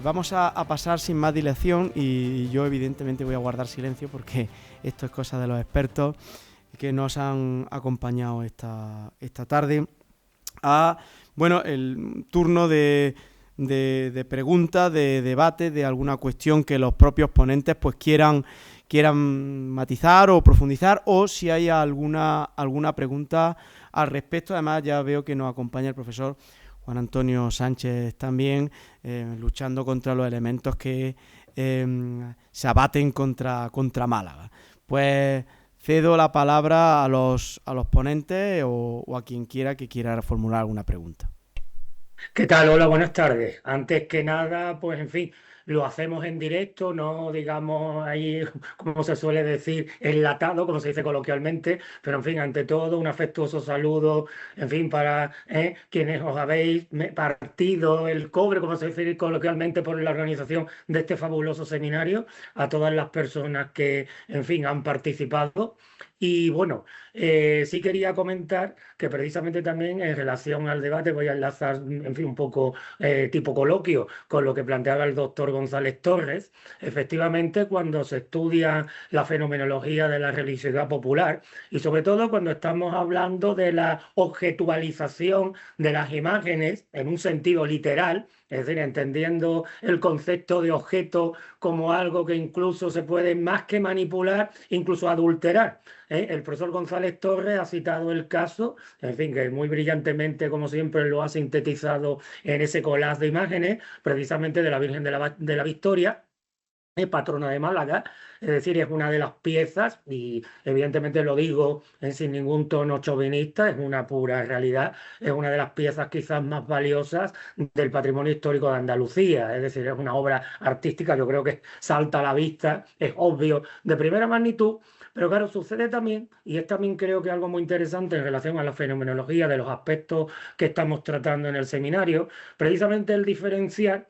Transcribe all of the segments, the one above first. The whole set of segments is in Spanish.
Vamos a pasar sin más dilación y yo evidentemente voy a guardar silencio porque esto es cosa de los expertos que nos han acompañado esta tarde a, bueno, el turno de preguntas, de debate, de alguna cuestión que los propios ponentes pues quieran matizar o profundizar, o si hay alguna pregunta al respecto. Además ya veo que nos acompaña el profesor Juan Antonio Sánchez también, luchando contra los elementos que se abaten contra Málaga. Pues cedo la palabra a los ponentes o a quien quiera que quiera formular alguna pregunta. ¿Qué tal? Hola, buenas tardes. Antes que nada, pues en fin, lo hacemos en directo, no digamos ahí, como se suele decir, enlatado, como se dice coloquialmente, pero en fin, ante todo, un afectuoso saludo, en fin, para quienes os habéis partido el cobre, como se dice coloquialmente, por la organización de este fabuloso seminario, a todas las personas que, en fin, han participado. Y bueno, sí quería comentar que precisamente también en relación al debate voy a enlazar, en fin, un poco tipo coloquio con lo que planteaba el doctor González Torres. Efectivamente, cuando se estudia la fenomenología de la religiosidad popular y sobre todo cuando estamos hablando de la objetualización de las imágenes en un sentido literal, es decir, entendiendo el concepto de objeto como algo que incluso se puede más que manipular, incluso adulterar. El profesor González Torres ha citado el caso, en fin, que muy brillantemente, como siempre, lo ha sintetizado en ese collage de imágenes, precisamente de la Virgen de la Victoria, patrona de Málaga, es decir, es una de las piezas, y evidentemente lo digo sin ningún tono chauvinista, es una pura realidad, es una de las piezas quizás más valiosas del patrimonio histórico de Andalucía, es decir, es una obra artística, yo creo que salta a la vista, es obvio, de primera magnitud. Pero claro, sucede también, y es también creo que algo muy interesante en relación a la fenomenología de los aspectos que estamos tratando en el seminario, precisamente el diferenciar,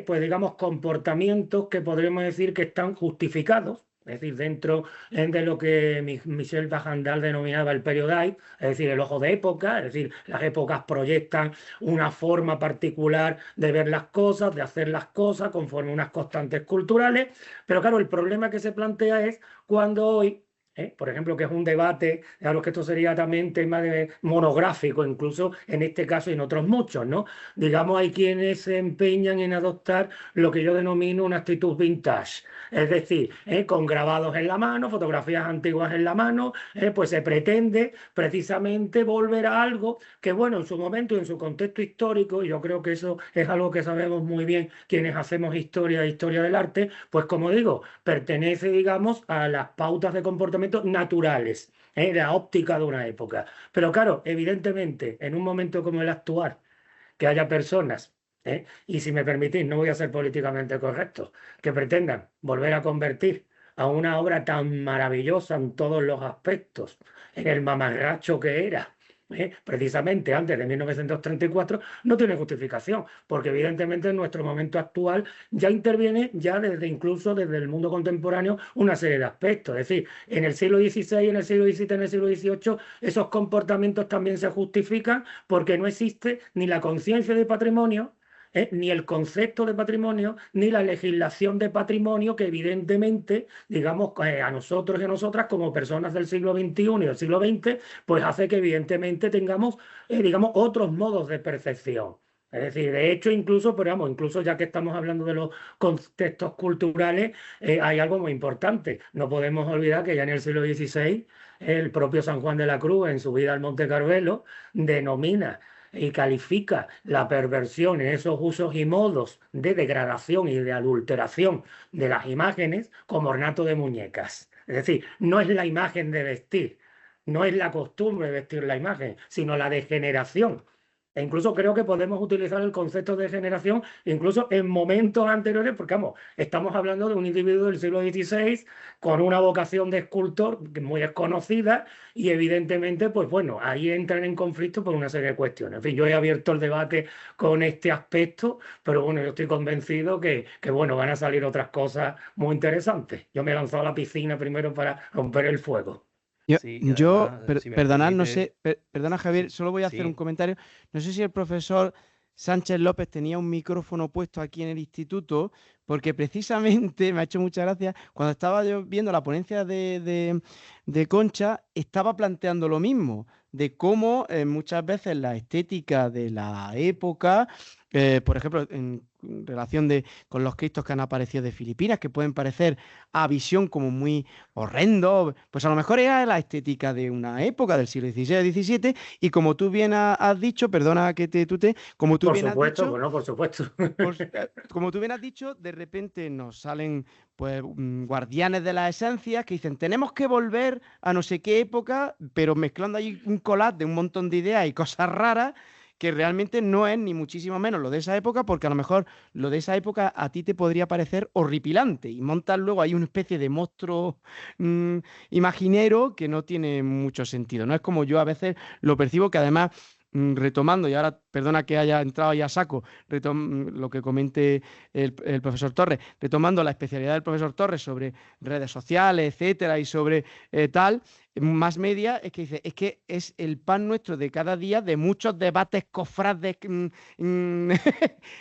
pues digamos, comportamientos que podríamos decir que están justificados, es decir, dentro de lo que Michel Bajandal denominaba el periodais, es decir, el ojo de época, es decir, las épocas proyectan una forma particular de ver las cosas, de hacer las cosas conforme unas constantes culturales, pero claro, el problema que se plantea es cuando hoy por ejemplo, que es un debate, claro que esto sería también tema de monográfico, incluso en este caso y en otros muchos, ¿no? Digamos, hay quienes se empeñan en adoptar lo que yo denomino una actitud vintage, es decir, con grabados en la mano, fotografías antiguas en la mano, pues se pretende precisamente volver a algo que, bueno, en su momento y en su contexto histórico, y yo creo que eso es algo que sabemos muy bien quienes hacemos historia del arte, pues como digo, pertenece, digamos, a las pautas de comportamiento naturales, la óptica de una época. Pero claro, evidentemente, en un momento como el actual, que haya personas, y si me permitís, no voy a ser políticamente correcto, que pretendan volver a convertir a una obra tan maravillosa en todos los aspectos, en el mamarracho que era, precisamente antes de 1934, no tiene justificación, porque evidentemente en nuestro momento actual ya interviene, ya desde incluso desde el mundo contemporáneo, una serie de aspectos. Es decir, en el siglo XVI, en el siglo XVII, en el siglo XVIII, esos comportamientos también se justifican porque no existe ni la conciencia de patrimonio, ni el concepto de patrimonio, ni la legislación de patrimonio que evidentemente, digamos, a nosotros y a nosotras como personas del siglo XXI y del siglo XX, pues hace que evidentemente tengamos, digamos, otros modos de percepción. Es decir, de hecho, incluso, pero vamos, incluso ya que estamos hablando de los contextos culturales, hay algo muy importante. No podemos olvidar que ya en el siglo XVI, el propio San Juan de la Cruz, en su vida al Monte Carmelo, denomina y califica la perversión en esos usos y modos de degradación y de adulteración de las imágenes como ornato de muñecas. Es decir, no es la imagen de vestir, no es la costumbre de vestir la imagen, sino la degeneración. E incluso creo que podemos utilizar el concepto de generación incluso en momentos anteriores, porque vamos, estamos hablando de un individuo del siglo XVI con una vocación de escultor muy desconocida y evidentemente, pues bueno, ahí entran en conflicto por una serie de cuestiones. En fin, yo he abierto el debate con este aspecto, pero bueno, yo estoy convencido que bueno, van a salir otras cosas muy interesantes. Yo me he lanzado a la piscina primero para romper el fuego. Sí, y además, si me Perdonad, no permite, sé, perdona Javier, sí, solo voy a hacer un sí, comentario. No sé si el profesor Sánchez López tenía un micrófono puesto aquí en el instituto, porque precisamente me ha hecho mucha gracia, cuando estaba yo viendo la ponencia de Concha, estaba planteando lo mismo, de cómo muchas veces la estética de la época, por ejemplo, en relación con los cristos que han aparecido de Filipinas, que pueden parecer a visión como muy horrendo, pues a lo mejor era la estética de una época del siglo XVI, XVII, y como tú bien has dicho, perdona que te tute, como tú Por bien has supuesto, dicho, bueno, por supuesto. como tú bien has dicho, de repente nos salen pues guardianes de las esencias que dicen, tenemos que volver a no sé qué época, pero mezclando ahí un collage de un montón de ideas y cosas raras que realmente no es ni muchísimo menos lo de esa época, porque a lo mejor lo de esa época a ti te podría parecer horripilante y montas luego ahí una especie de monstruo mm, imaginero que no tiene mucho sentido. No es como yo a veces lo percibo, que además retomando, y ahora perdona que haya entrado ya a saco, lo que comente el profesor Torres, retomando la especialidad del profesor Torres sobre redes sociales, etcétera, y sobre tal, más media, es que dice, es que es el pan nuestro de cada día de muchos debates cofrades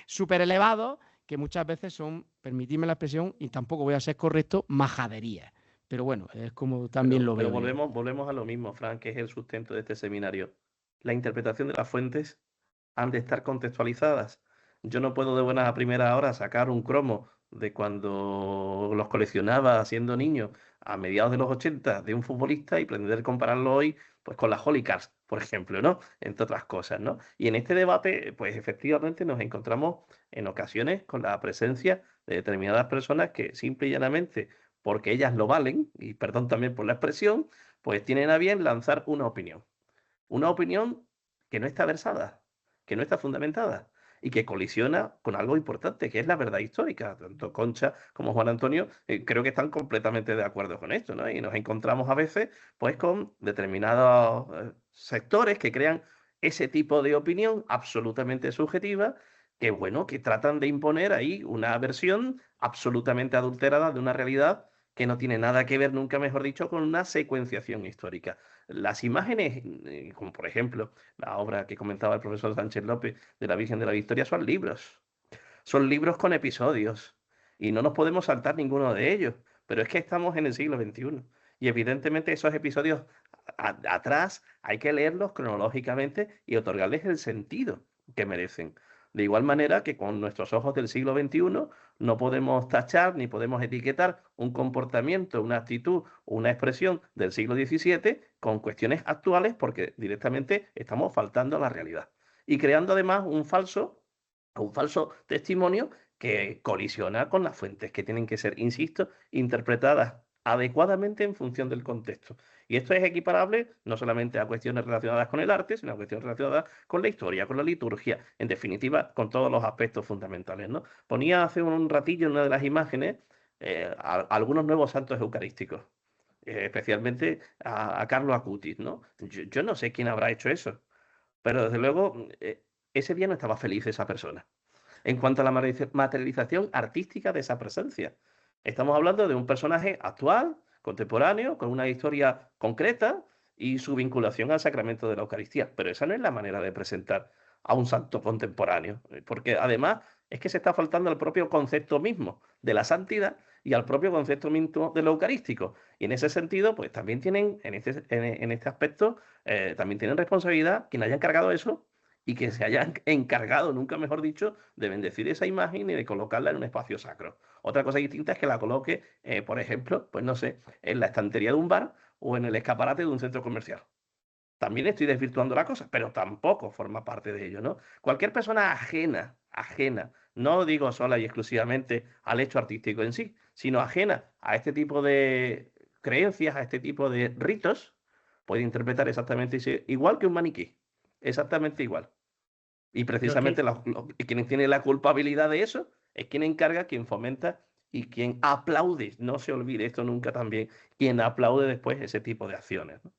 súper elevados, que muchas veces son, permitidme la expresión, y tampoco voy a ser correcto, majaderías. Pero bueno, es como también lo Pero veo yo. volvemos a lo mismo, Frank, que es el sustento de este seminario. La interpretación de las fuentes han de estar contextualizadas. Yo no puedo de buenas a primeras horas sacar un cromo de cuando los coleccionaba siendo niño a mediados de los 80 de un futbolista y pretender compararlo hoy pues con las Holy Cards, por ejemplo, ¿no? Entre otras cosas, ¿no? Y en este debate, pues efectivamente nos encontramos en ocasiones con la presencia de determinadas personas que simple y llanamente, porque ellas lo valen, y perdón también por la expresión, pues tienen a bien lanzar una opinión. Una opinión que no está versada, que no está fundamentada y que colisiona con algo importante, que es la verdad histórica. Tanto Concha como Juan Antonio creo que están completamente de acuerdo con esto, ¿no? Y nos encontramos a veces pues con determinados sectores que crean ese tipo de opinión absolutamente subjetiva, que bueno, que tratan de imponer ahí una versión absolutamente adulterada de una realidad que no tiene nada que ver, nunca mejor dicho, con una secuenciación histórica. Las imágenes, como por ejemplo la obra que comentaba el profesor Sánchez López de la Virgen de la Victoria, son libros con episodios y no nos podemos saltar ninguno de ellos, pero es que estamos en el siglo XXI y evidentemente esos episodios atrás hay que leerlos cronológicamente y otorgarles el sentido que merecen. De igual manera que con nuestros ojos del siglo XXI no podemos tachar ni podemos etiquetar un comportamiento, una actitud o una expresión del siglo XVII con cuestiones actuales porque directamente estamos faltando a la realidad y creando además un falso testimonio que colisiona con las fuentes que tienen que ser, insisto, interpretadas adecuadamente en función del contexto. Y esto es equiparable no solamente a cuestiones relacionadas con el arte, sino a cuestiones relacionadas con la historia, con la liturgia, en definitiva, con todos los aspectos fundamentales, ¿no? Ponía hace un ratillo en una de las imágenes algunos nuevos santos eucarísticos, especialmente a Carlo Acutis, ¿no? Yo no sé quién habrá hecho eso, pero desde luego ese día no estaba feliz esa persona en cuanto a la materialización artística de esa presencia. Estamos hablando de un personaje actual, contemporáneo, con una historia concreta y su vinculación al sacramento de la Eucaristía. Pero esa no es la manera de presentar a un santo contemporáneo, porque además es que se está faltando al propio concepto mismo de la santidad y al propio concepto mismo de lo eucarístico. Y en ese sentido, pues también tienen, en este aspecto, también tienen responsabilidad quien haya encargado eso y que se hayan encargado, nunca mejor dicho, de bendecir esa imagen y de colocarla en un espacio sacro. Otra cosa distinta es que la coloque, por ejemplo, pues no sé, en la estantería de un bar o en el escaparate de un centro comercial. También estoy desvirtuando la cosa, pero tampoco forma parte de ello, ¿no? Cualquier persona ajena, no digo sola y exclusivamente al hecho artístico en sí, sino ajena a este tipo de creencias, a este tipo de ritos, puede interpretar exactamente igual que un maniquí, exactamente igual. Y Yo es precisamente que quien tiene la culpabilidad de eso es quien encarga, quien fomenta y quien aplaude, no se olvide esto nunca también, quien aplaude después ese tipo de acciones, ¿no?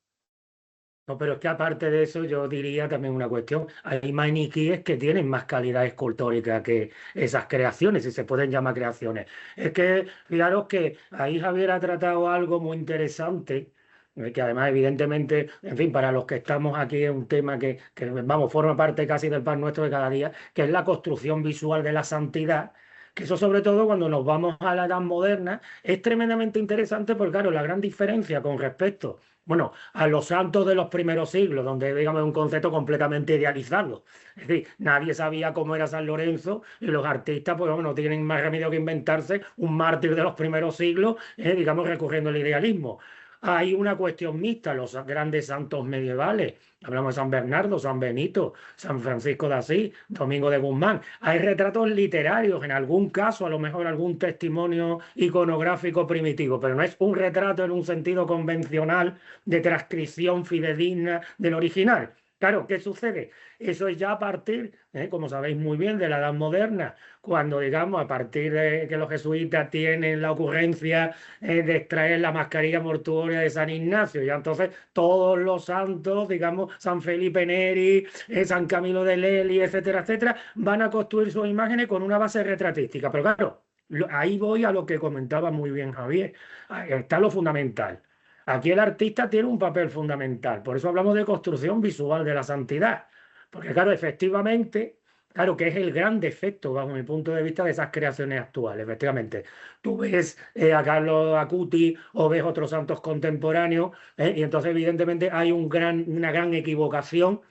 No, pero es que aparte de eso, yo diría también una cuestión. Hay maniquíes que tienen más calidad escultórica que esas creaciones, si se pueden llamar creaciones. Es que, fijaros que ahí Javier ha tratado algo muy interesante, que además evidentemente, en fin, para los que estamos aquí es un tema vamos, forma parte casi del pan nuestro de cada día, que es la construcción visual de la santidad, que eso sobre todo cuando nos vamos a la Edad Moderna es tremendamente interesante porque claro, la gran diferencia con respecto, bueno, a los santos de los primeros siglos, donde digamos es un concepto completamente idealizado, es decir, nadie sabía cómo era San Lorenzo y los artistas pues bueno, no tienen más remedio que inventarse un mártir de los primeros siglos, digamos recurriendo al idealismo. Hay una cuestión mixta, los grandes santos medievales, hablamos de San Bernardo, San Benito, San Francisco de Asís, Domingo de Guzmán. Hay retratos literarios, en algún caso, a lo mejor algún testimonio iconográfico primitivo, pero no es un retrato en un sentido convencional de transcripción fidedigna del original. Claro, ¿qué sucede? Eso es ya a partir, como sabéis muy bien, de la Edad Moderna, cuando, digamos, a partir de que los jesuitas tienen la ocurrencia de extraer la mascarilla mortuoria de San Ignacio, y entonces todos los santos, digamos, San Felipe Neri, San Camilo de Lely, etcétera, etcétera, van a construir sus imágenes con una base retratística. Pero claro, ahí voy a lo que comentaba muy bien Javier, ahí está lo fundamental. Aquí el artista tiene un papel fundamental, por eso hablamos de construcción visual de la santidad, porque claro, efectivamente, claro que es el gran defecto, bajo mi punto de vista, de esas creaciones actuales, efectivamente. Tú ves a Carlo Acuti o ves otros santos contemporáneos, y entonces evidentemente hay una gran equivocación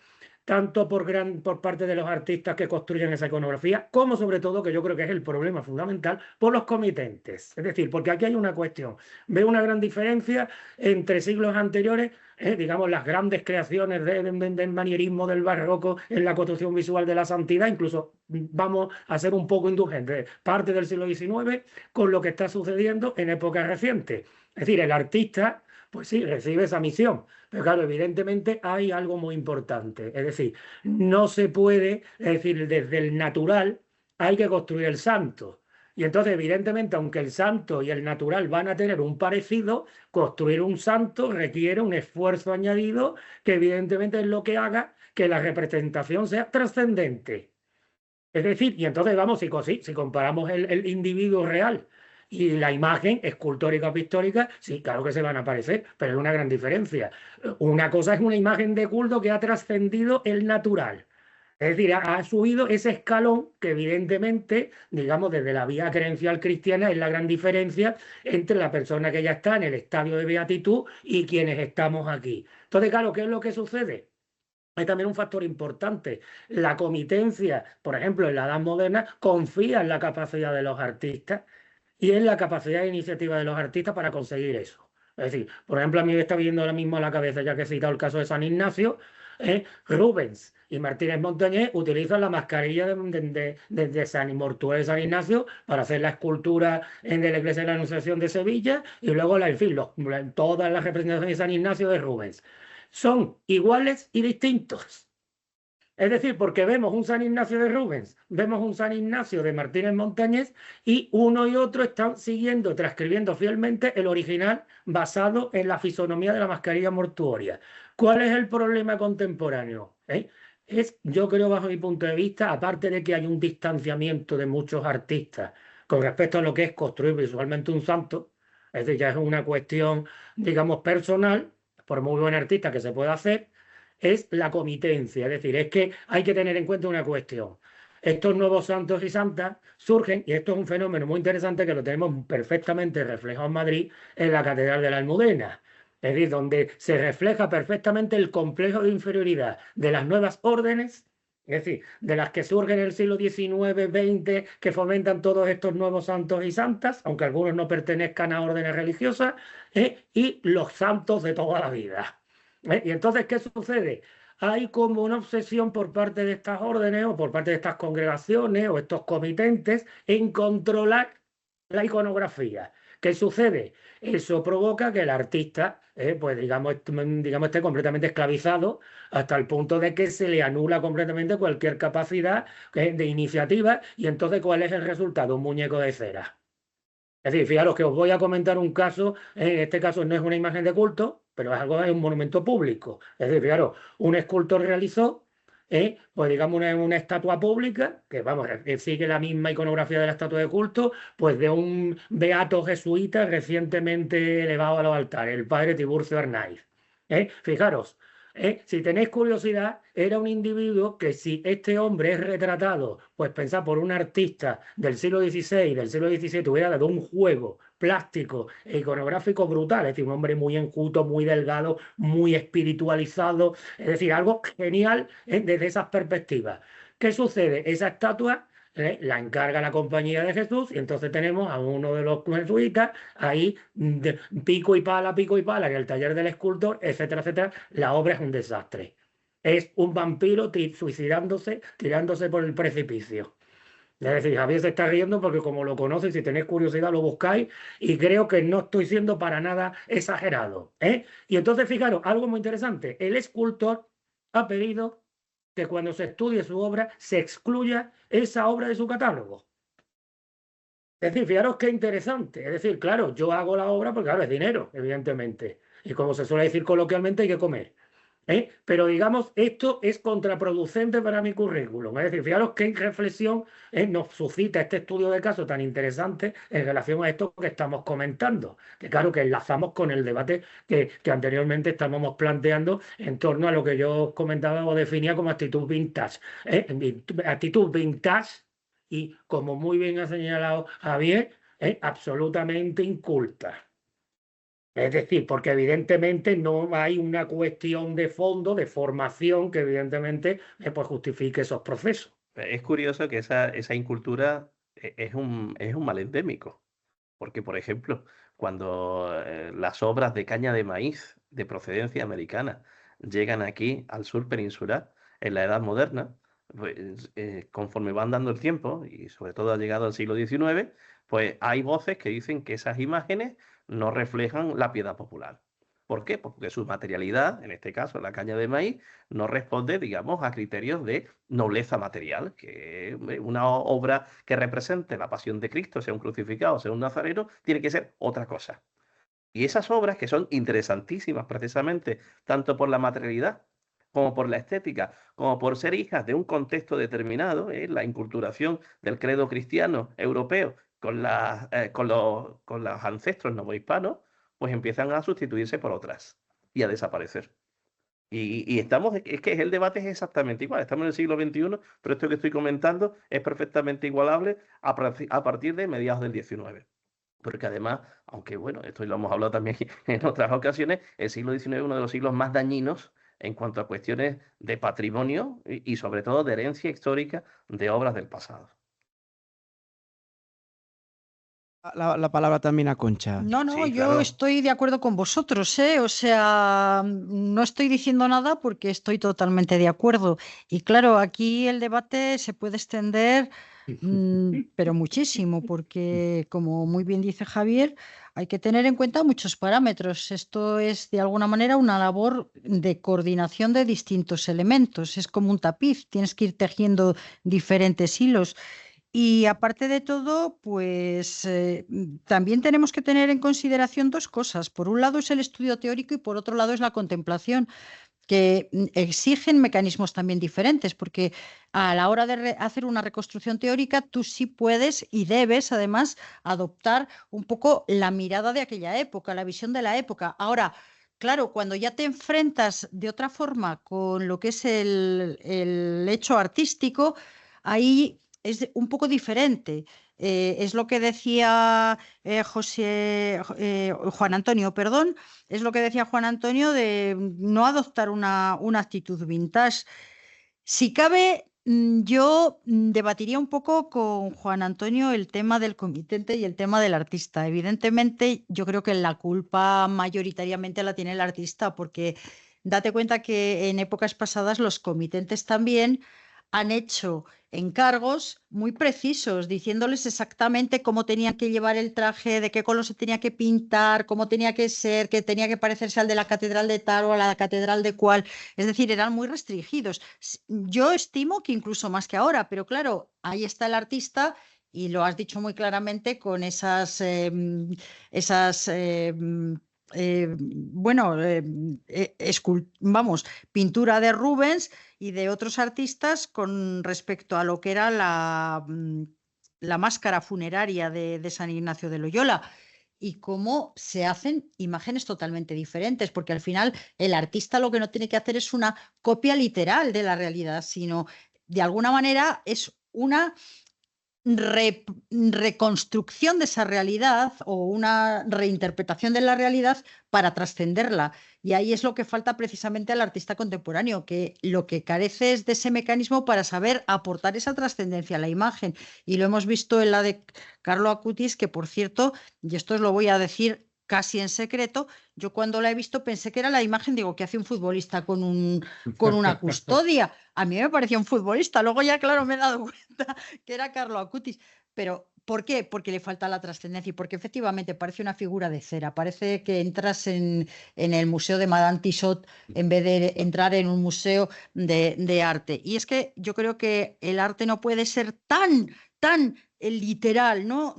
tanto por parte de los artistas que construyen esa iconografía, como sobre todo, que yo creo que es el problema fundamental, por los comitentes. Es decir, porque aquí hay una cuestión. Veo una gran diferencia entre siglos anteriores, digamos, las grandes creaciones del manierismo, del barroco, en la construcción visual de la santidad, incluso vamos a ser un poco indulgentes, parte del siglo XIX, con lo que está sucediendo en épocas recientes. Es decir, el artista, pues sí, recibe esa misión. Pero claro, evidentemente hay algo muy importante. Es decir, no se puede, es decir, desde el natural hay que construir el santo. Y entonces, evidentemente, aunque el santo y el natural van a tener un parecido, construir un santo requiere un esfuerzo añadido que evidentemente es lo que haga que la representación sea trascendente. Es decir, y entonces vamos, si comparamos el individuo real y la imagen escultórica o pictórica, sí, claro que se van a parecer, pero hay una gran diferencia. Una cosa es una imagen de culto que ha trascendido el natural. Es decir, ha subido ese escalón que evidentemente, digamos, desde la vía creencial cristiana es la gran diferencia entre la persona que ya está en el estadio de beatitud y quienes estamos aquí. Entonces, claro, ¿qué es lo que sucede? Hay también un factor importante. La comitencia, por ejemplo, en la Edad Moderna, confía en la capacidad de los artistas y en la capacidad de iniciativa de los artistas para conseguir eso. Es decir, por ejemplo, a mí me está viendo ahora mismo a la cabeza, ya que he citado el caso de San Ignacio, Rubens y Martínez Montañés utilizan la mascarilla de San Mortuorio de San Ignacio para hacer la escultura de la Iglesia de la Anunciación de Sevilla y luego en fin, todas las representaciones de San Ignacio de Rubens. Son iguales y distintos. Es decir, porque vemos un San Ignacio de Rubens, vemos un San Ignacio de Martínez Montañés y uno y otro están siguiendo, transcribiendo fielmente el original basado en la fisonomía de la mascarilla mortuoria. ¿Cuál es el problema contemporáneo? Yo creo, bajo mi punto de vista, aparte de que hay un distanciamiento de muchos artistas con respecto a lo que es construir visualmente un santo, es decir, ya es una cuestión, digamos, personal, por muy buen artista que se pueda hacer, es la comitencia. Es decir, es que hay que tener en cuenta una cuestión. Estos nuevos santos y santas surgen, y esto es un fenómeno muy interesante que lo tenemos perfectamente reflejado en Madrid, en la Catedral de la Almudena. Es decir, donde se refleja perfectamente el complejo de inferioridad de las nuevas órdenes, es decir, de las que surgen en el siglo XIX, XX, que fomentan todos estos nuevos santos y santas, aunque algunos no pertenezcan a órdenes religiosas, y los santos de toda la vida. Y entonces, ¿qué sucede? Hay como una obsesión por parte de estas órdenes o por parte de estas congregaciones o estos comitentes en controlar la iconografía. ¿Qué sucede? Eso provoca que el artista, pues digamos, esté completamente esclavizado hasta el punto de que se le anula completamente cualquier capacidad de iniciativa y entonces ¿cuál es el resultado? Un muñeco de cera. Es decir, fijaros que os voy a comentar un caso, en este caso no es una imagen de culto, pero es un monumento público. Es decir, fijaros, un escultor realizó pues digamos una estatua pública, que vamos, sigue la misma iconografía de la estatua de culto, pues de un beato jesuita recientemente elevado a los altares, el padre Tiburcio Arnaiz. Fijaros, si tenéis curiosidad, era un individuo que si este hombre es retratado, pues pensad por un artista del siglo XVI, del siglo XVII, hubiera dado un juego plástico e iconográfico brutal, es decir, un hombre muy enjuto, muy delgado, muy espiritualizado, es decir, algo genial desde esas perspectivas. ¿Qué sucede? Esa estatua la encarga la Compañía de Jesús y entonces tenemos a uno de los jesuitas ahí pico y pala en el taller del escultor, etcétera, etcétera. La obra es un desastre. Es un vampiro suicidándose, tirándose por el precipicio. Es decir, Javier se está riendo porque como lo conoce, si tenéis curiosidad lo buscáis y creo que no estoy siendo para nada exagerado. Y entonces, fijaros, algo muy interesante. El escultor ha pedido que cuando se estudie su obra se excluya esa obra de su catálogo. Es decir, fijaros qué interesante. Es decir, claro, yo hago la obra porque, claro, es dinero, evidentemente. Y como se suele decir coloquialmente, hay que comer. Pero digamos, esto es contraproducente para mi currículum. Es decir, fijaros qué reflexión nos suscita este estudio de caso tan interesante en relación a esto que estamos comentando. Que claro, que enlazamos con el debate que anteriormente estábamos planteando en torno a lo que yo comentaba o definía como actitud vintage. Actitud vintage y, como muy bien ha señalado Javier, absolutamente inculta. Es decir, porque evidentemente no hay una cuestión de fondo, de formación, que evidentemente pues justifique esos procesos. Es curioso que esa incultura es un mal endémico, porque, por ejemplo, cuando las obras de caña de maíz de procedencia americana llegan aquí al sur peninsular en la Edad Moderna, pues, conforme van dando el tiempo, y sobre todo ha llegado al siglo XIX, pues hay voces que dicen que esas imágenes no reflejan la piedad popular. ¿Por qué? Pues porque su materialidad, en este caso la caña de maíz, no responde, digamos, a criterios de nobleza material, que una obra que represente la pasión de Cristo, sea un crucificado, sea un nazareno, tiene que ser otra cosa. Y esas obras que son interesantísimas precisamente, tanto por la materialidad como por la estética, como por ser hijas de un contexto determinado, la inculturación del credo cristiano europeo con los ancestros novohispanos, pues empiezan a sustituirse por otras y a desaparecer. Y estamos, es que el debate es exactamente igual, estamos en el siglo XXI, pero esto que estoy comentando es perfectamente igualable a partir de mediados del XIX. Porque además, aunque bueno, esto lo hemos hablado también en otras ocasiones, el siglo XIX es uno de los siglos más dañinos en cuanto a cuestiones de patrimonio y sobre todo de herencia histórica de obras del pasado. La palabra también a Concha. No, Sí, yo claro. estoy de acuerdo con vosotros, ¿eh? O sea, no estoy diciendo nada porque estoy totalmente de acuerdo. Y claro, aquí el debate se puede extender, pero muchísimo, porque como muy bien dice Javier, hay que tener en cuenta muchos parámetros. Esto es de alguna manera una labor de coordinación de distintos elementos. Es como un tapiz, tienes que ir tejiendo diferentes hilos. Y aparte de todo, pues también tenemos que tener en consideración dos cosas. Por un lado es el estudio teórico y por otro lado es la contemplación, que exigen mecanismos también diferentes, porque a la hora de hacer una reconstrucción teórica, tú sí puedes y debes además adoptar un poco la mirada de aquella época, la visión de la época. Ahora, claro, cuando ya te enfrentas de otra forma con lo que es el hecho artístico, ahí es un poco diferente. Es lo que decía Juan Antonio, perdón, es lo que decía Juan Antonio de no adoptar una actitud vintage. Si cabe, yo debatiría un poco con Juan Antonio el tema del comitente y el tema del artista. Evidentemente, yo creo que la culpa mayoritariamente la tiene el artista, porque date cuenta que en épocas pasadas los comitentes también han hecho encargos muy precisos, diciéndoles exactamente cómo tenían que llevar el traje, de qué color se tenía que pintar, cómo tenía que ser, que tenía que parecerse al de la catedral de tal o a la catedral de cual. Es decir, eran muy restringidos. Yo estimo que incluso más que ahora, pero claro, ahí está el artista y lo has dicho muy claramente con esas bueno, vamos, pintura de Rubens y de otros artistas con respecto a lo que era la máscara funeraria de San Ignacio de Loyola. Y cómo se hacen imágenes totalmente diferentes, porque al final el artista lo que no tiene que hacer es una copia literal de la realidad, sino de alguna manera es una reconstrucción de esa realidad o una reinterpretación de la realidad para trascenderla. Y ahí es lo que falta precisamente al artista contemporáneo, que lo que carece es de ese mecanismo para saber aportar esa trascendencia a la imagen. Y lo hemos visto en la de Carlo Acutis, que por cierto, y esto os lo voy a decir casi en secreto, yo cuando la he visto pensé que era la imagen, digo, que hace un futbolista con una custodia. A mí me parecía un futbolista, luego ya claro me he dado cuenta que era Carlo Acutis. Pero ¿por qué? Porque le falta la trascendencia y porque efectivamente parece una figura de cera. Parece que entras en el museo de Madame Tissot en vez de entrar en un museo de arte. Y es que yo creo que el arte no puede ser tan literal, no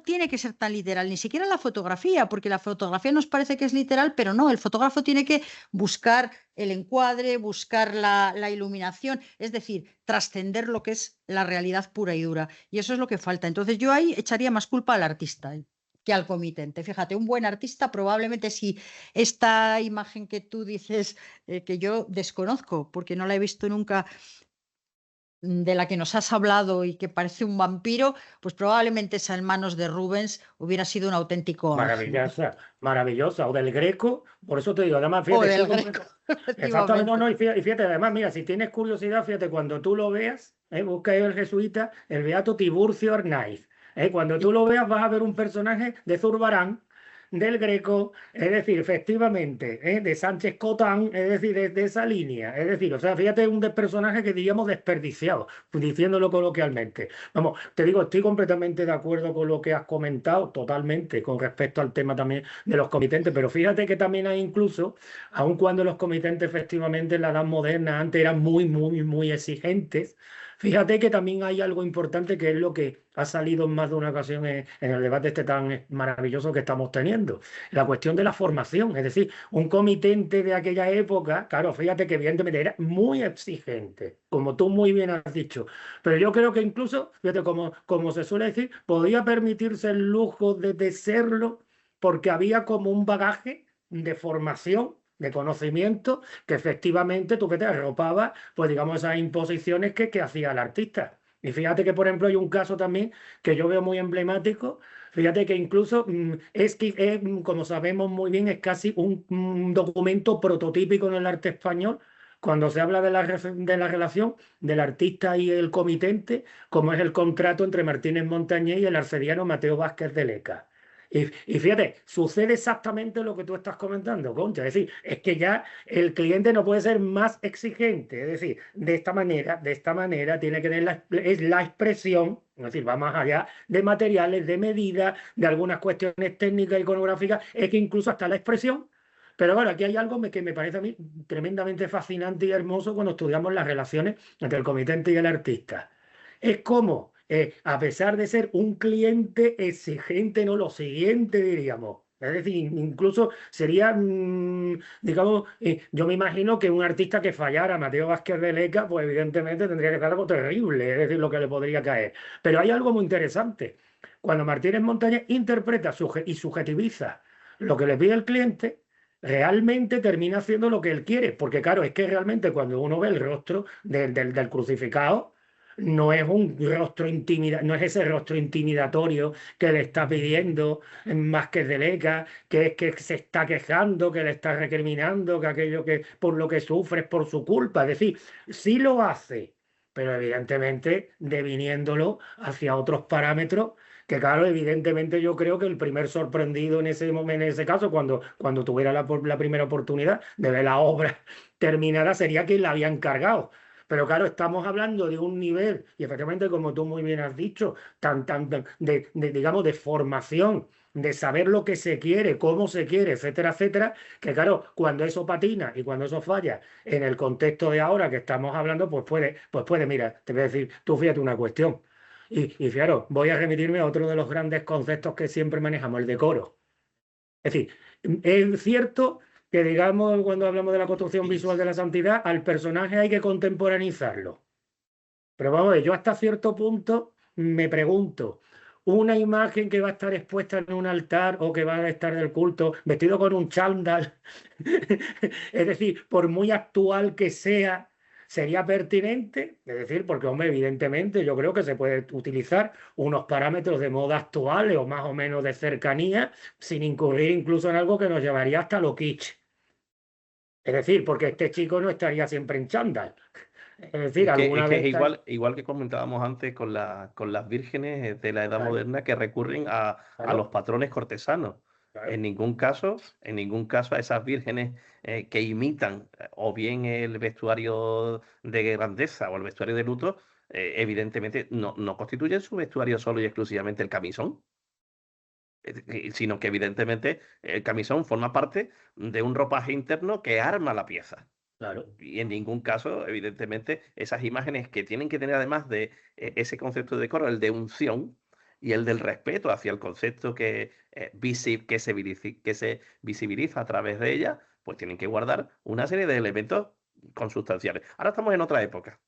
tiene que ser tan literal, ni siquiera la fotografía, porque la fotografía nos parece que es literal, pero no, el fotógrafo tiene que buscar el encuadre, buscar la iluminación, es decir, trascender lo que es la realidad pura y dura. Y eso es lo que falta. Entonces yo ahí echaría más culpa al artista que al comitente. Fíjate, un buen artista probablemente si esta imagen que tú dices, que yo desconozco porque no la he visto nunca, de la que nos has hablado y que parece un vampiro, pues probablemente esa en manos de Rubens hubiera sido un auténtico ángel. Maravillosa, maravillosa. O del Greco, por eso te digo, además, O fíjate, del estoy Greco, exactamente, no, efectivamente. no, y fíjate, además, mira, si tienes curiosidad, fíjate, cuando tú lo veas, busca ahí el jesuita, el beato Tiburcio Arnaiz. Cuando tú lo veas, vas a ver un personaje de Zurbarán, del Greco, es decir, efectivamente, de Sánchez Cotán, es decir, de esa línea, es decir, o sea, fíjate, un personaje que diríamos desperdiciado, diciéndolo coloquialmente. Vamos, te digo, estoy completamente de acuerdo con lo que has comentado, totalmente, con respecto al tema también de los comitentes, pero fíjate que también hay incluso, aun cuando los comitentes efectivamente en la edad moderna antes eran muy exigentes, fíjate que también hay algo importante que es lo que ha salido en más de una ocasión en el debate este tan maravilloso que estamos teniendo, la cuestión de la formación, es decir, un comitente de aquella época, claro, fíjate que evidentemente era muy exigente, como tú muy bien has dicho, pero yo creo que incluso, fíjate, como se suele decir, podía permitirse el lujo de serlo porque había como un bagaje de formación, de conocimiento, que efectivamente tú que te arropabas, pues digamos, esas imposiciones que hacía el artista. Y fíjate que, por ejemplo, hay un caso también que yo veo muy emblemático. Fíjate que incluso como sabemos muy bien, es casi un documento prototípico en el arte español cuando se habla de la relación del artista y el comitente, como es el contrato entre Martínez Montañés y el arcediano Mateo Vázquez de Leca. Y fíjate, sucede exactamente lo que tú estás comentando, Concha. Es decir, es que ya el cliente no puede ser más exigente. Es decir, de esta manera tiene que tener es la expresión, es decir, va más allá de materiales, de medidas, de algunas cuestiones técnicas, iconográficas, es que incluso hasta la expresión. Pero bueno, aquí hay algo que me parece a mí tremendamente fascinante y hermoso cuando estudiamos las relaciones entre el comitente y el artista. Es como, a pesar de ser un cliente exigente, no lo siguiente, diríamos. Es decir, incluso sería, digamos, yo me imagino que un artista que fallara, Mateo Vázquez de Leca, pues evidentemente tendría que ser algo terrible, es decir, lo que le podría caer. Pero hay algo muy interesante. Cuando Martínez Montañés interpreta y subjetiviza lo que le pide el cliente, realmente termina haciendo lo que él quiere. Porque claro, es que realmente cuando uno ve el rostro del crucificado, no es un rostro no es ese rostro intimidatorio que le está pidiendo más que de Leca, que es que se está quejando, que le está recriminando, que aquello que por lo que sufre es por su culpa. Es decir, sí lo hace, pero evidentemente deviniéndolo hacia otros parámetros. Que claro, evidentemente yo creo que el primer sorprendido en ese caso, cuando tuviera la primera oportunidad de ver la obra terminada, sería quien la había encargado. Pero claro, estamos hablando de un nivel, y efectivamente, como tú muy bien has dicho, digamos, de formación, de saber lo que se quiere, cómo se quiere, etcétera, etcétera, que claro, cuando eso patina y cuando eso falla en el contexto de ahora que estamos hablando, pues puede, mira, te voy a decir, tú fíjate una cuestión. Y fijaros, voy a remitirme a otro de los grandes conceptos que siempre manejamos, el decoro. Es decir, es cierto que, digamos, cuando hablamos de la construcción visual de la santidad, al personaje hay que contemporaneizarlo. Pero vamos a ver, yo hasta cierto punto me pregunto, una imagen que va a estar expuesta en un altar o que va a estar del culto vestido con un chándal, es decir, por muy actual que sea, ¿sería pertinente? Es decir, porque, hombre, evidentemente yo creo que se puede utilizar unos parámetros de moda actuales o más o menos de cercanía sin incurrir incluso en algo que nos llevaría hasta lo kitsch. Es decir, porque este chico no estaría siempre en chándal. Es decir, Es alguna que vez es está... igual que comentábamos antes con las vírgenes de la Edad Claro, Moderna que recurren a los claro, patrones cortesanos. claro. En ningún caso a esas vírgenes que imitan o bien el vestuario de grandeza o el vestuario de luto, evidentemente no constituyen su vestuario solo y exclusivamente el camisón, sino que evidentemente el camisón forma parte de un ropaje interno que arma la pieza. Claro. Y en ningún caso, evidentemente, esas imágenes que tienen que tener además de ese concepto de decoro, el de unción y el del respeto hacia el concepto que se visibiliza a través de ella, pues tienen que guardar una serie de elementos consustanciales. Ahora estamos en otra época.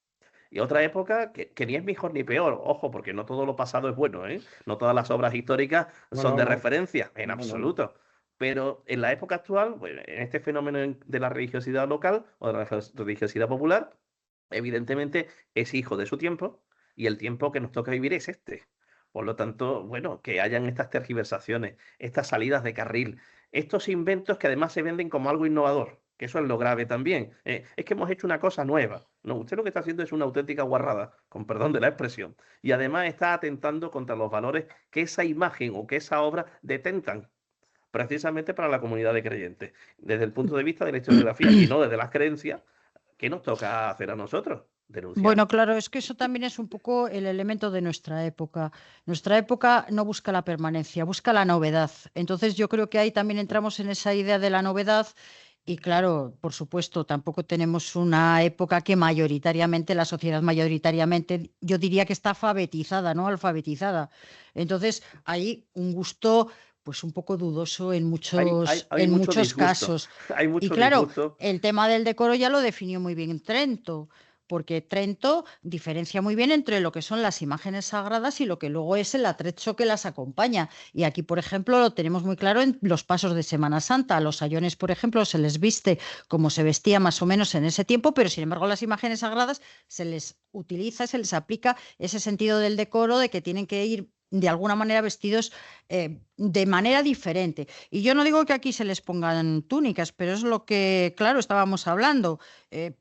Y otra época que ni es mejor ni peor, ojo, porque no todo lo pasado es bueno, ¿eh? No todas las obras históricas No, son no, de no. referencia, en No, no, no. absoluto. Pero en la época actual, bueno, en este fenómeno de la religiosidad local o de la religiosidad popular, evidentemente es hijo de su tiempo y el tiempo que nos toca vivir es este. Por lo tanto, bueno, que hayan estas tergiversaciones, estas salidas de carril, estos inventos que además se venden como algo innovador, que eso es lo grave también. Es que hemos hecho una cosa nueva. No, usted lo que está haciendo es una auténtica guarrada, con perdón de la expresión. Y además está atentando contra los valores que esa imagen o que esa obra detentan precisamente para la comunidad de creyentes, desde el punto de vista de la historiografía y no desde las creencias. ¿Qué nos toca hacer a nosotros? Denunciar. Bueno, claro, es que eso también es un poco el elemento de nuestra época. Nuestra época no busca la permanencia, busca la novedad. Entonces yo creo que ahí también entramos en esa idea de la novedad y claro, por supuesto, tampoco tenemos una época que mayoritariamente, la sociedad mayoritariamente, yo diría que está alfabetizada, ¿no? Alfabetizada. Entonces hay un gusto pues un poco dudoso Hay en mucho muchos disgusto, casos. hay Y mucho claro, disgusto. el tema del decoro ya lo definió muy bien Trento porque Trento diferencia muy bien entre lo que son las imágenes sagradas y lo que luego es el atrecho que las acompaña. Y aquí, por ejemplo, lo tenemos muy claro en los pasos de Semana Santa. A los sayones, por ejemplo, se les viste como se vestía más o menos en ese tiempo, pero sin embargo, las imágenes sagradas se les utiliza, se les aplica ese sentido del decoro de que tienen que ir de alguna manera vestidos de manera diferente. Y yo no digo que aquí se les pongan túnicas, pero es lo que, claro, estábamos hablando.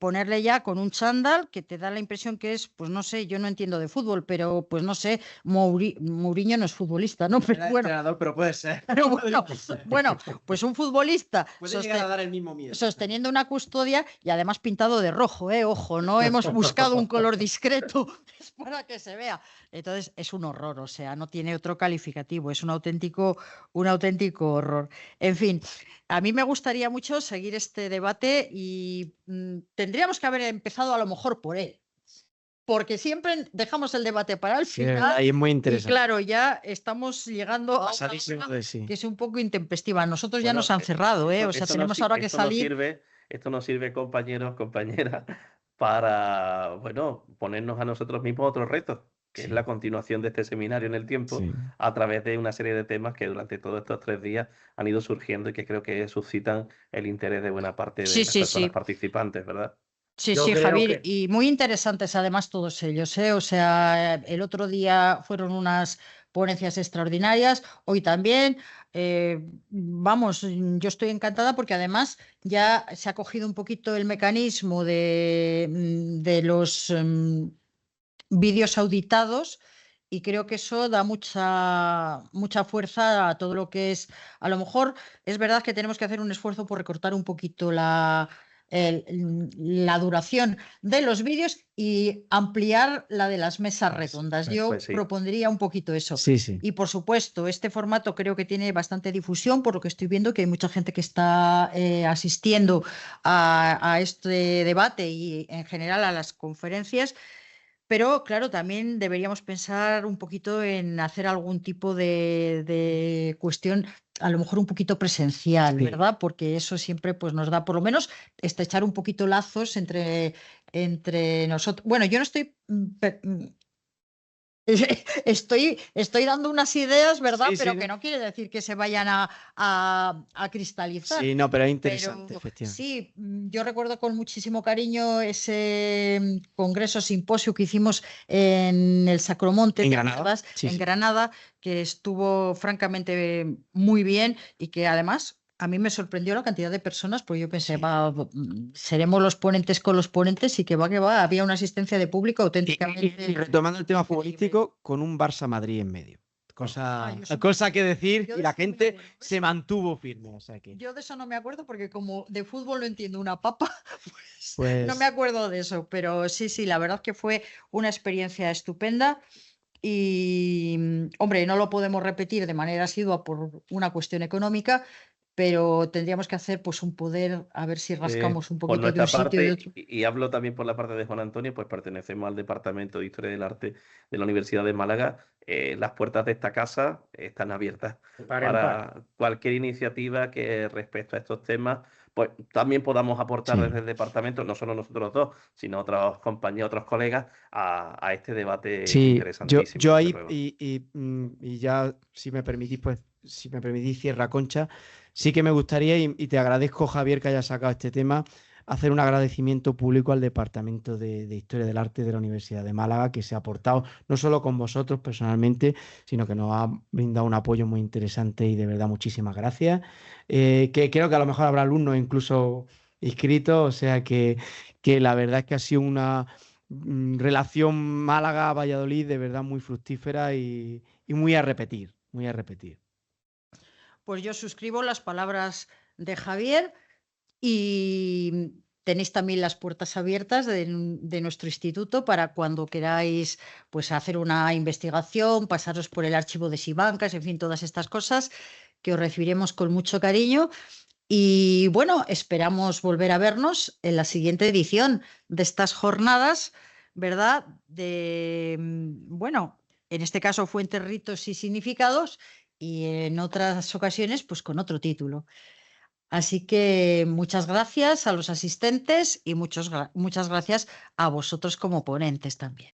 Ponerle ya con un chándal que te da la impresión que es, pues no sé, yo no entiendo de fútbol, pero pues no sé, Mourinho no es futbolista, ¿no? Pero Era bueno, entrenador, pero puede ser. pero Podría bueno, ser. bueno, pues un futbolista Puede llegar a dar el mismo miedo. sosteniendo una custodia y además pintado de rojo, ¿eh? Ojo, no hemos buscado un color discreto es para que se vea. Entonces es un horror, o sea, no tiene otro calificativo, es un auténtico horror. En fin, a mí me gustaría mucho seguir este debate y tendríamos que haber empezado a lo mejor por él. Porque siempre dejamos el debate para el Sí, es verdad, final y es muy y interesante. claro, ya estamos llegando a una Pasadísimo hora de sí. que es un poco intempestiva. Nosotros ya Bueno, nos han cerrado, ¿eh? O sea, esto no, tenemos ahora que salir. esto nos sirve, compañeros, compañeras, para, bueno, ponernos a nosotros mismos otro reto, que es Sí, la continuación de este seminario en el tiempo, sí. a través de una serie de temas que durante todos estos 3 días han ido surgiendo y que creo que suscitan el interés de buena parte de Sí, las sí, personas sí. participantes, ¿verdad? Sí, Yo sí, creo Javier, que, y muy interesantes además todos ellos, ¿eh? O sea, el otro día fueron unas ponencias extraordinarias, hoy también. Vamos, yo estoy encantada porque además ya se ha cogido un poquito el mecanismo de los vídeos auditados y creo que eso da mucha fuerza a todo lo que es. A lo mejor es verdad que tenemos que hacer un esfuerzo por recortar un poquito la duración de los vídeos y ampliar la de las mesas redondas. Yo Pues sí. propondría un poquito eso. Sí, sí. Y por supuesto, este formato creo que tiene bastante difusión, por lo que estoy viendo que hay mucha gente que está asistiendo a este debate y en general a las conferencias. Pero claro, también deberíamos pensar un poquito en hacer algún tipo de cuestión a lo mejor un poquito presencial, Sí. ¿verdad? Porque eso siempre pues, nos da por lo menos estrechar un poquito lazos entre nosotros. Bueno, yo no estoy estoy dando unas ideas, ¿verdad? Sí, sí, Pero que ¿no? no quiere decir que se vayan a cristalizar. Sí, no, pero es Pero interesante, efectivamente. sí, yo recuerdo con muchísimo cariño ese congreso, simposio que hicimos en el Sacromonte, ¿En ¿te Granada? acuerdas? Sí, En sí. Granada, que estuvo francamente muy bien y que además a mí me sorprendió la cantidad de personas, porque yo pensé, Sí. seremos los ponentes con los ponentes y que va, había una asistencia de público Y auténticamente retomando el tema increíble. futbolístico, con un Barça-Madrid en medio. Ah, Cosa que decir, yo y de la eso no me gente acuerdo, ¿ves? se mantuvo firme. O sea que, Yo de eso no me acuerdo porque como de fútbol no entiendo una papa, pues no me pues, acuerdo de eso. Pero sí, la verdad que fue una experiencia estupenda y, hombre, no lo podemos repetir de manera asidua por una cuestión económica, pero tendríamos que hacer pues un poder a ver si rascamos un Por poquito de un nuestra sitio y de parte, otro. y hablo también por la parte de Juan Antonio, pues pertenecemos al Departamento de Historia del Arte de la Universidad de Málaga. Las puertas de esta casa están abiertas De par en par. para cualquier iniciativa que respecto a estos temas, pues también podamos aportar sí. desde el departamento, no solo nosotros dos, sino otros compañeros, otros colegas, a este debate Sí, interesantísimo, yo desde ahí, luego. y ya, si me permitís, pues, si me permitís, cierra Concha, sí que me gustaría, y te agradezco, Javier, que hayas sacado este tema, hacer un agradecimiento público al Departamento de Historia del Arte de la Universidad de Málaga, que se ha aportado no solo con vosotros personalmente, sino que nos ha brindado un apoyo muy interesante y de verdad muchísimas gracias. Que creo que a lo mejor habrá alumnos incluso inscritos, o sea que la verdad es que ha sido una relación Málaga-Valladolid de verdad muy fructífera y muy a repetir, muy a repetir. Pues yo suscribo las palabras de Javier. Y tenéis también las puertas abiertas de nuestro instituto para cuando queráis pues, hacer una investigación, pasaros por el archivo de Simancas, en fin, todas estas cosas que os recibiremos con mucho cariño. Y bueno, esperamos volver a vernos en la siguiente edición de estas jornadas, ¿verdad? Bueno, en este caso Fuentes, ritos y significados y en otras ocasiones pues con otro título. Así que muchas gracias a los asistentes y muchas gracias a vosotros como ponentes también.